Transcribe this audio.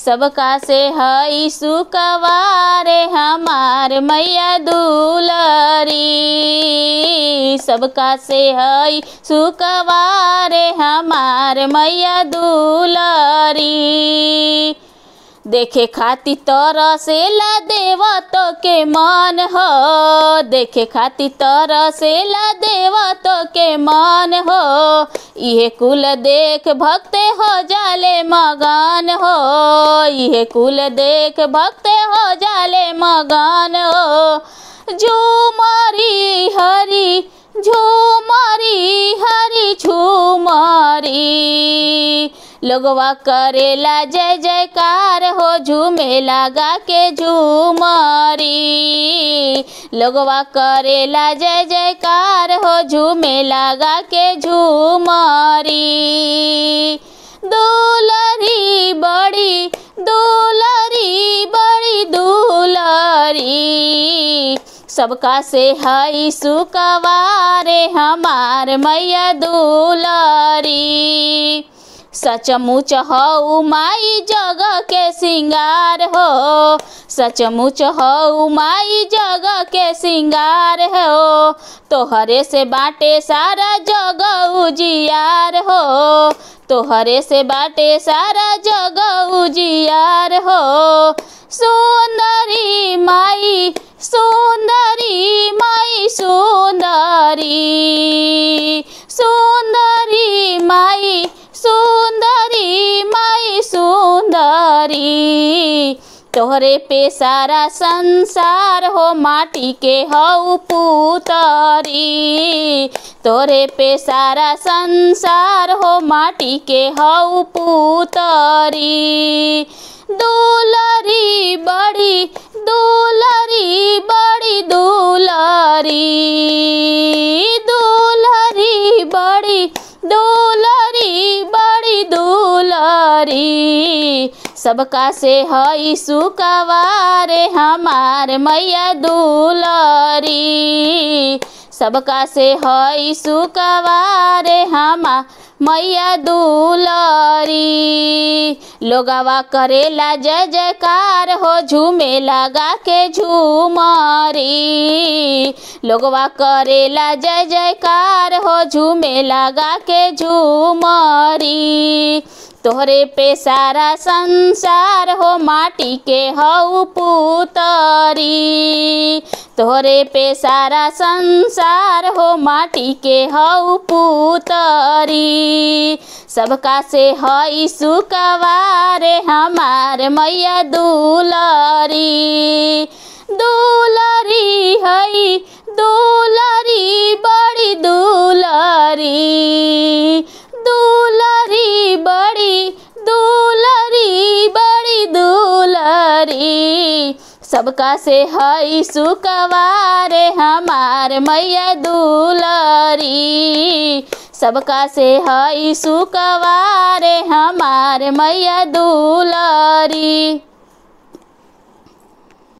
सबका से हई सुकवारे हमार मैया दुलारी। सबका से हई सुकवारे हमार मैया दुलारी। देखे खाती तरसेला देवतो के मन हो, देखे खाती तरसेला देवतो के मन हो। इहे कुल देख भक्ते हो जाले मगन हो, इहे कुल देख भक्ते हो जाले मगन हो। झूमरी हरी झूमरी हरी झूमरी, लोगवा करेला जय जयकार हो झूमे लगा के झूमरी। लोगवा करेला जय जयकार हो झूमे लगा के झूमरी। दुलारी बड़ी दुलारी बड़ी दुलारी, सबका से हई सुकवारे हमार मैया दुलारी। सचमुच हो माई जग के सिंगार हो, सचमुच हो माई जग के सिंगार हो। तोहरे से बाटे सारा जग उजियार हो, तोहरे से बाटे सारा जग उजियार हो। सुंदरी माई सुंदरी माई सुंदरी, सुंदरी माई सुंदरी माई सुंदरी। तोहरे पे सारा संसार हो माटी के हऊ पुतरी। तोहरे पे सारा संसार हो माटी के हऊ पुतरी। दुलारी बड़ी दुलारी बड़ी दुलारी, दुलारी बड़ी दुलारी बड़ी दुलारी। सबका से हई सुकवारे हमार मैया दुलारी। सबका से हई सुकवारे हमार मैया दुलारी। लोगवा करेला जय जयकार हो झूमे लगा के झूमरी। लोगवा करेला जय जयकार हो झूमे लगा के झूमरी। तोहरे पे सारा संसार हो माटी के हऊ पुतरी। तोहरे पे सारा संसार हो माटी के हऊ पुतरी। सबका से हई सुकवारे हमार मैया दुलारी। दुलारी हई दुलारी बड़ी दुलारी, दुलारी बड़ी दुलारी बड़ी दुलारी। सबका से हई सुकवारे हमार मैया दुलारी। सबका से हई सुकवारे हमार मैया दुलारी।